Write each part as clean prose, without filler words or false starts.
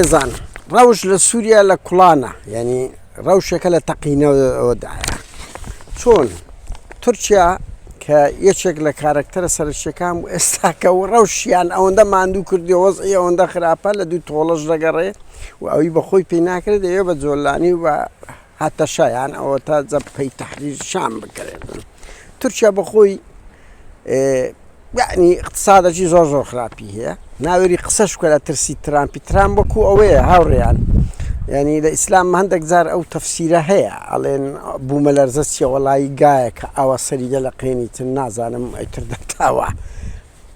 زان روش لسوريا لكولانا يعني روشك لتقينا ودعاء شون تركيا كيشك لكاركتر سر الشكام واستاكا وروش يعني او ما عنده كردي وضعي او عنده خرافه لدو تولج رقري او بخوي بيناكر دي بزولاني وحتى شايان او تازب في تحرير الشام بكري تركيا بخوي يعني اقتصاد شي زور خرابي هي ناوري قصش ولا ترسي ترامب بكو اوي هاوريان يعني الاسلام عندك زار او تفسيره هي على بو ملرزسي والله يقايك او سري لقيني الناس انا اتردتاوا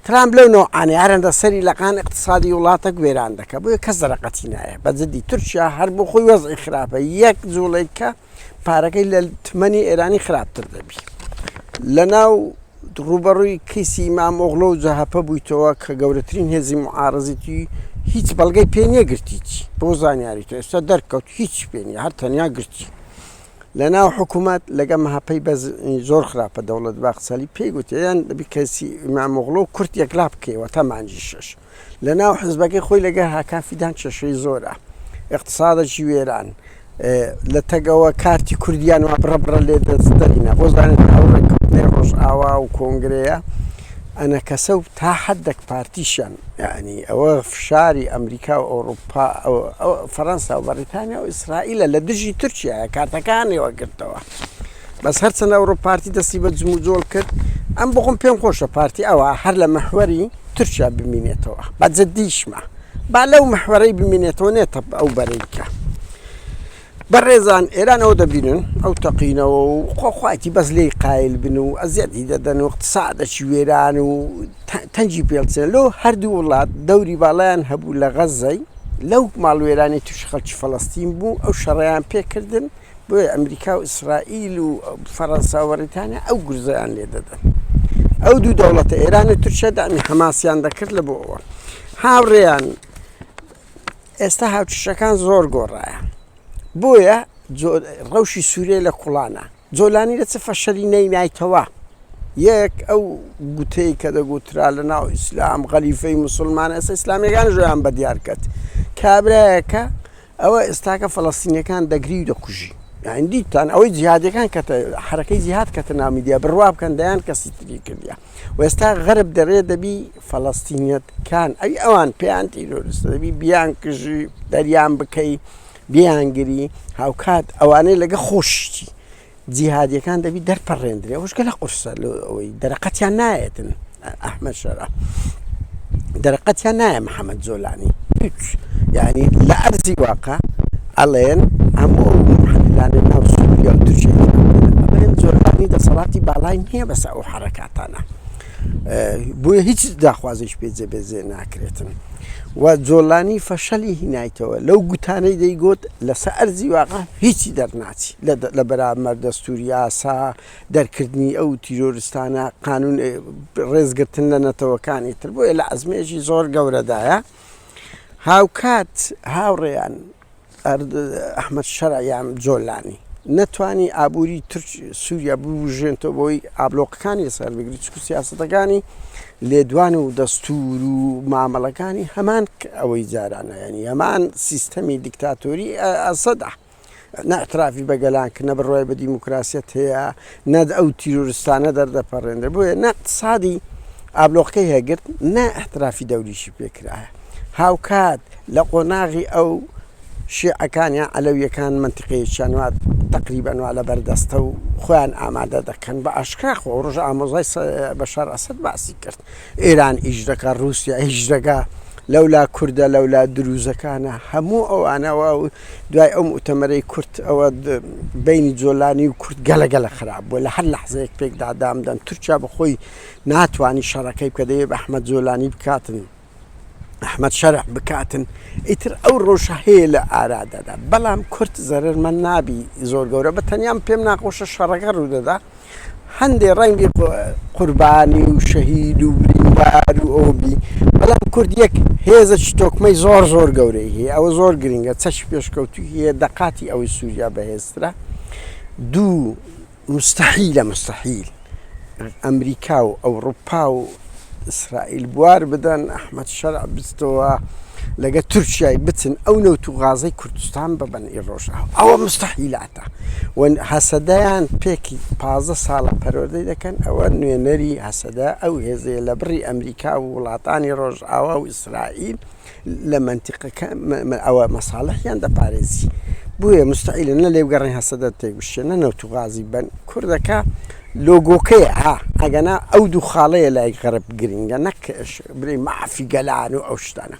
ترامب لو نوع يعني عرند سري لقان اقتصادي ولاتك وير عندك ابو كزرقتينا بزدي تركيا حرب خو وضع خرابه يك زوليكا باركي للثماني ايراني خراب تردبي لناو روبروی کسی ما مغلو جهپا بویتوا که گورترین هزی معارضتی هیچ بلگی پینی گرتیچ بوزانیاری تو است درکات هیچ پینی هر تنیا گرتی لنا حکومت لقم هپی بز زور خراب دولت باق سالی پیگوت یعنی بکسی ما مغلو کرد یکلاب کی و تمانجیشش لنا حزبکی خوی لقه هکان فیدان ششی زوره اقتصاد جویران لتقوى كارتي كرديان وبربر اللي دسترينا بوزانت أورك نيروش آوا وكونغريا أنا كسوب تحدك بارتيشن يعني أو في شاري أمريكا وأوروبا أو فرنسا وبريطانيا وإسرائيل لدجي تركيا كارتكاني وقرتوا بس هر سنة أوروبا بارتي دستيبت زموزول كرد أم بقوم بيوم خوشة بارتي أو هر محوري تركيا بمينيتوا بعد زديش ما بعد لو محوري بمينيتوا نيطب أو بريكا برزان إيران أو دبينن أو تقينا وخواتي بس لي قايل بنو أزيد إذا اقتصاد شويران وتنجي بيلسن لو هردو والله دوري بالان هبو لغزة لو مالو إيراني تشخلش فلسطين بو أو شريان بيكردن بو أمريكا وإسرائيل وفرنسا وبريطانيا أو جرزان لددن أو دو دولة إيران ترشد أن حماسيان ذكر لبو هاوريان استهاو تشكان زور قرايا بويا روشي سوريا لكولانا زولاني لتفشلي نايتوا ياك او قوتي كذا قوترا لنا اسلام خليفه مسلمان اسلامي كان جوان بدياركت كابراكا او استاكا فلسطيني كان دغري دكوجي يعني ديتان او جهاد كان كت حركه جهاد كتنامي دي بالرواب كان ديان كستري كديا واستا غرب دريده بي فلسطينيات كان اي اوان بيانتي دبي بيانكجي دريام بكي بيانجري هاو كات اواني لقى خوشتي جهادي كان دبي در برندري وش قال قرصه درقت يا نايت احمد شرع درقت يا نايم محمد زولاني يعني لا ارزي واقع الين امو محلان الناس سوريا وتركيا الين زولاني ده صلاتي بالاين هي بس او حركاتنا بو هيك داخوازش بيزه ناكريتن وزولاني فشلي هنايتوا لو قتاني دي قوت لسأرزي واقع هيتي درناتي لبرامر دستوريا سا در كردني او تيرورستانا قانون رزقتن لنا توكاني تربو الى عزميجي زور قورة دايا هاو كات هاو ريان احمد شرع يام زولاني نتواني ابوري سوريا بوجنتو بوي ابلوقكاني سر بگري چكو سياستكاني لدوان ودستور ومعاملكاني همان اوي جارانا يعني همان سيستمي ديكتاتوري الصدح نا اعترافي بقلان كنا بالرواية بديمقراسية هي ند او تيرورستانا در پرندر بوي نا اقتصادي ابلوقكي هاقرت نا اعترافي دولي شي بكراه هاو كاد لقوناغي او شيعة كان يا علوية كان منطقية شانوات تقريبا وعلى بردسته وخوان آماده دكان بأشكاخ ورجع مزاي بشار أسد باسي كرت إيران إجرقا روسيا إجرقا لولا كرد لولا دروزة كان همو أو أنا أو دواي أو مؤتمري كرت أو بين جولاني وكرت قلا خراب ولا هر لحظة يك بيك دعدام دان تركيا بخوي ناتواني شركي بكده بأحمد جولاني بكاتن أحمد شرع بكاتن إتر أو روش هيلا أرادا دا بلام كرت زرر من نابي زور قورا بتنيام بيم ناقوش الشرقة رودا دا هندي رنگي قرباني وشهيد وبريمبار وأوبي بلام كرت يك هيزا شتوك مي زور قوري هي أو زور قرينغا تش بيشكوتو هي دقاتي أو سوريا بهسترا دو مستحيل أمريكا وأوروبا إسرائيل بوار بدن أحمد شرع بستوا لەگە تورکیای بچن ئەو نەوت و غازەی کوردستان ببن ئی ڕۆژاو ئەوە مستەحیلاتە هەسەدایان پێکی 15 ساڵە پەروەردەی دەکەن ئەوە نوێنەری هەسەدا ئەو هێزەیە لە بڕی ئەمریکا و وڵاتانی ڕۆژئاوا و ئیسرائیل لە منتیقەکە ئەوە مەساڵحیان دەپارێزی بووە مستەحیلە نە لێوگەڕی هەسەدە تێگوشێ نە نەوت و غازی بن کوردەکە لۆگۆکەیە ئەگەنا ئەو دوو خاڵەیە لای غەرب گرنگە نەک برێ مافی گەلان و ئەو شتانە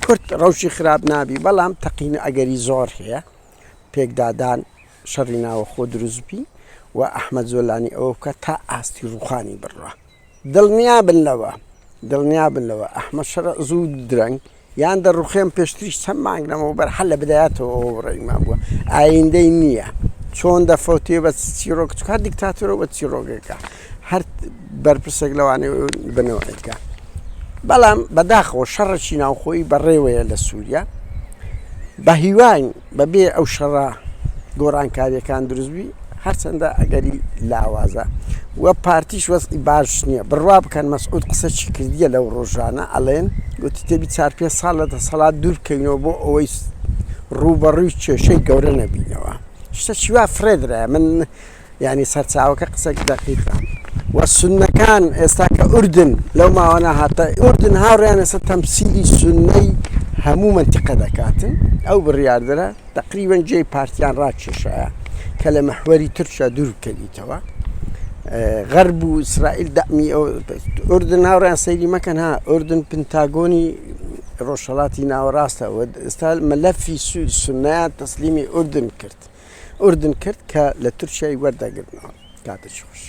کورد ڕەوشی خراپ نابی بەڵام تەقینە ئەگەری زۆر هەیە پێکدادان شەڕی ناوە خۆ دروستبی و ئەحمەد زۆلانی ئەوە بکە تا ئاستی ڕوخانی بڕە دڵنیا بن لەوە ئەحمەد شەڕە زوو درەنگ یان دەڕوخێن پێشتریش چەند مانگ لەمەوە بەر هەر لە بدایەتەوە ڕێیمان بووە ئایندەی نییە چۆن دەفەوتێ بە چیرۆک هەر دیکتاتۆرە بە چیرۆگەکە هەر بەرپرسێک لەوانێ بنەوەیکە بەڵام بەداخەوە شەڕەکی ناوخۆی بەڕێوەیە لە سووریا بە هیوان بەبێ ئەو شەڕە گۆڕانکاریەکان دروستبی هەرچەندە ئەگەری لاوازە وە پارتیش وەستی باش نییە بڕوا بکەن مەسعود قسەی کردیە لەو ڕۆژانە ئەڵێن گوتی تێبی 4-5 ساڵ لە دەسەڵات دوور بکەینەوە بۆ ئەوەی ڕوبەڕووی کێشەی گەورە نەبینەوە شتە چیوا فرێدرا من ینی سەرچاوەکە قسەی دەقیقە وە سونەکان ئێستا کە ئوردن لەو ماوەنا هاتە ئوردن هاوڕیان ئێستا تەمسیلی سونەی هەموو منتیقە دەکاتن ئەو بڕیاردرە تقریبەن جێی پارتیان ڕاکێشایە کە لە مەحوەری تورکیا دوور بکەیتەوە غەرب و ئیسرائیل دەمی ئوردن هاوڕیان سەیری مەکەن ها ئوردن پنتاگۆنی ڕۆژهەڵاتی ناوەڕاستە ئێستا مەلەفی سونەیان تەسلیمی ئوردن کرد کە لە تورکیای وەردەگرنەوە کاتە چۆش